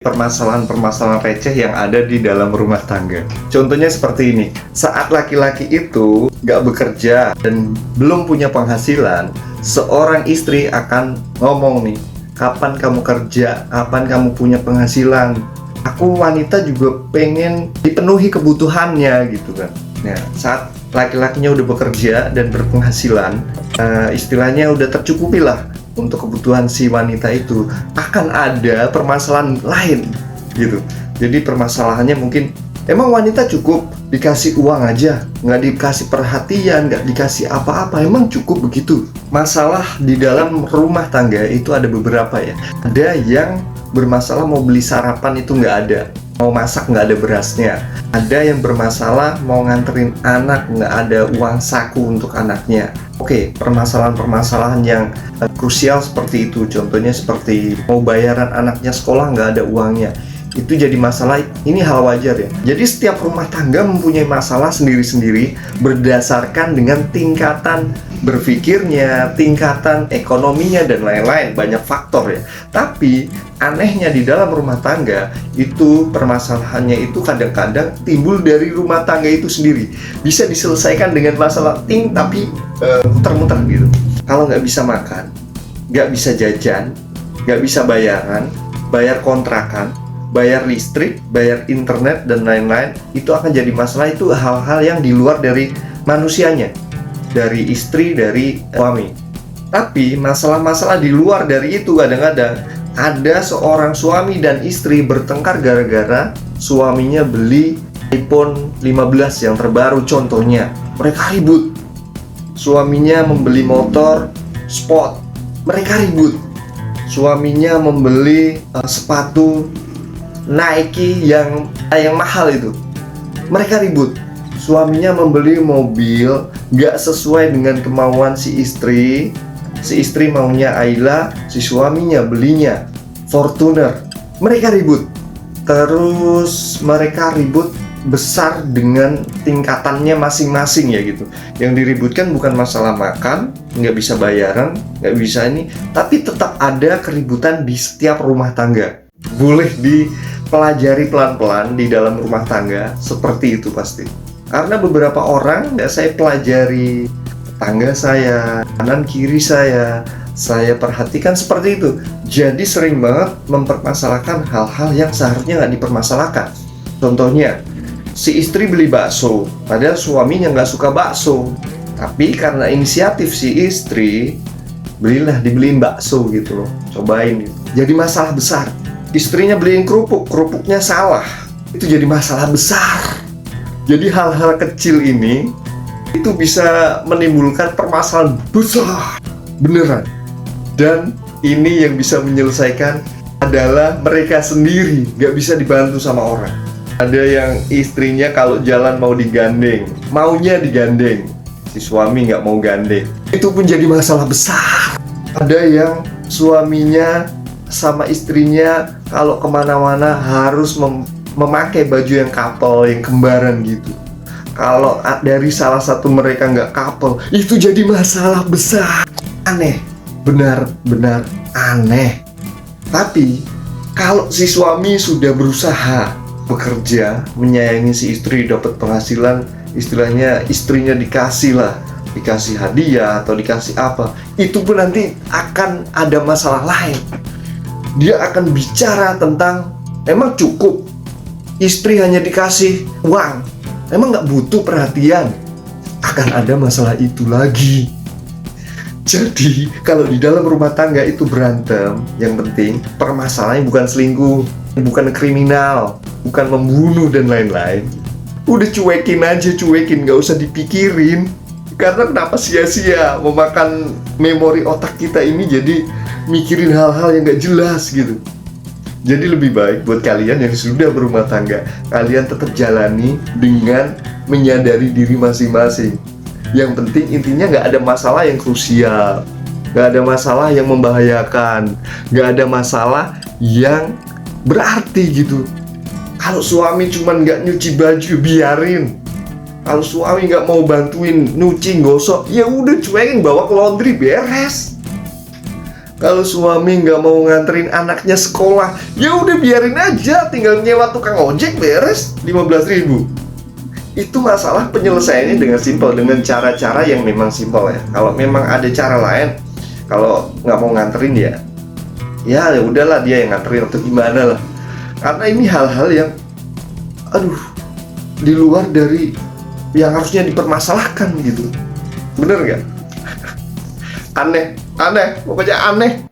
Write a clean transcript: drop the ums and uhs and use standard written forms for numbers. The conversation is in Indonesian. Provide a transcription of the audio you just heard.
permasalahan-permasalahan receh yang ada di dalam rumah tangga. Contohnya seperti ini, saat laki-laki itu nggak bekerja dan belum punya penghasilan, seorang istri akan ngomong nih, kapan kamu kerja, kapan kamu punya penghasilan, aku wanita juga pengen dipenuhi kebutuhannya gitu kan. Nah, saat laki-lakinya udah bekerja dan berpenghasilan, istilahnya udah tercukupi lah untuk kebutuhan si wanita itu, akan ada permasalahan lain gitu. Jadi permasalahannya mungkin emang wanita cukup dikasih uang aja, nggak dikasih perhatian, nggak dikasih apa-apa, emang cukup begitu? Masalah di dalam rumah tangga itu ada beberapa ya. Ada yang bermasalah mau beli sarapan itu nggak ada, mau masak nggak ada berasnya. Ada yang bermasalah mau nganterin anak, nggak ada uang saku untuk anaknya. Oke, permasalahan-permasalahan yang krusial seperti itu, contohnya seperti mau bayaran anaknya sekolah nggak ada uangnya, itu jadi masalah. Ini hal wajar ya. Jadi setiap rumah tangga mempunyai masalah sendiri-sendiri berdasarkan dengan tingkatan berpikirnya, tingkatan ekonominya, dan lain-lain, banyak faktor ya. Tapi anehnya di dalam rumah tangga itu permasalahannya itu kadang-kadang timbul dari rumah tangga itu sendiri. Bisa diselesaikan dengan masalah tapi muter-muter gitu. Kalau nggak bisa makan, nggak bisa jajan, nggak bisa bayaran, bayar kontrakan, bayar listrik, bayar internet, dan lain-lain, itu akan jadi masalah. Itu hal-hal yang di luar dari manusianya, dari istri, dari suami. Tapi masalah-masalah di luar dari itu kadang-kadang ada seorang suami dan istri bertengkar gara-gara suaminya beli iPhone 15 yang terbaru contohnya. Mereka ribut. Suaminya membeli motor sport, mereka ribut. Suaminya membeli sepatu Nike yang mahal itu, mereka ribut. Suaminya membeli mobil gak sesuai dengan kemauan si istri maunya Ayla, si suaminya belinya Fortuner, mereka ribut. Terus mereka ribut besar dengan tingkatannya masing-masing ya gitu. Yang diributkan bukan masalah makan, nggak bisa bayaran, nggak bisa ini, tapi tetap ada keributan di setiap rumah tangga. Boleh dipelajari pelan-pelan di dalam rumah tangga seperti itu pasti. Karena beberapa orang nggak saya pelajari, tetangga saya, kanan kiri saya perhatikan seperti itu. Jadi sering banget mempermasalahkan hal-hal yang seharusnya nggak dipermasalahkan. Contohnya, si istri beli bakso, padahal suaminya nggak suka bakso. Tapi karena inisiatif si istri, dibeliin bakso gitu loh, cobain gitu. Jadi masalah besar. Istrinya beliin kerupuknya salah, itu jadi masalah besar. Jadi hal-hal kecil ini itu bisa menimbulkan permasalahan besar beneran. Dan ini yang bisa menyelesaikan adalah mereka sendiri, nggak bisa dibantu sama orang. Ada yang istrinya kalau jalan mau digandeng, maunya digandeng, si suami nggak mau gandeng, itu pun jadi masalah besar. Ada yang suaminya sama istrinya kalau kemana-mana harus memakai baju yang couple, yang kembaran gitu. Kalau dari salah satu mereka nggak couple, itu jadi masalah besar. Aneh, benar-benar aneh. Tapi kalau si suami sudah berusaha bekerja, menyayangi si istri, dapat penghasilan, istilahnya istrinya dikasih hadiah atau dikasih apa, itu pun nanti akan ada masalah lain. Dia akan bicara tentang emang cukup istri hanya dikasih uang, emang nggak butuh perhatian. Akan ada masalah itu lagi. Jadi kalau di dalam rumah tangga itu berantem, yang penting permasalahannya bukan selingkuh, bukan kriminal, bukan membunuh dan lain-lain. Udah cuekin, nggak usah dipikirin. Karena kenapa sia-sia memakan memori otak kita ini jadi mikirin hal-hal yang gak jelas gitu. Jadi lebih baik buat kalian yang sudah berumah tangga, kalian tetap jalani dengan menyadari diri masing-masing. Yang penting intinya gak ada masalah yang krusial, gak ada masalah yang membahayakan, gak ada masalah yang berarti gitu. Kalau suami cuman gak nyuci baju, biarin. Kalau suami nggak mau bantuin nyuci, gosok, ya udah cuekin, bawa ke laundry, beres. Kalau suami nggak mau nganterin anaknya sekolah, ya udah biarin aja, tinggal nyewa tukang ojek beres 15.000. Itu masalah penyelesaiannya dengan simpel, dengan cara-cara yang memang simpel ya. Kalau memang ada cara lain, kalau nggak mau nganterin ya udahlah dia yang nganterin atau gimana lah. Karena ini hal-hal yang, di luar dari yang harusnya dipermasalahkan gitu. Bener nggak? Aneh, pokoknya aneh.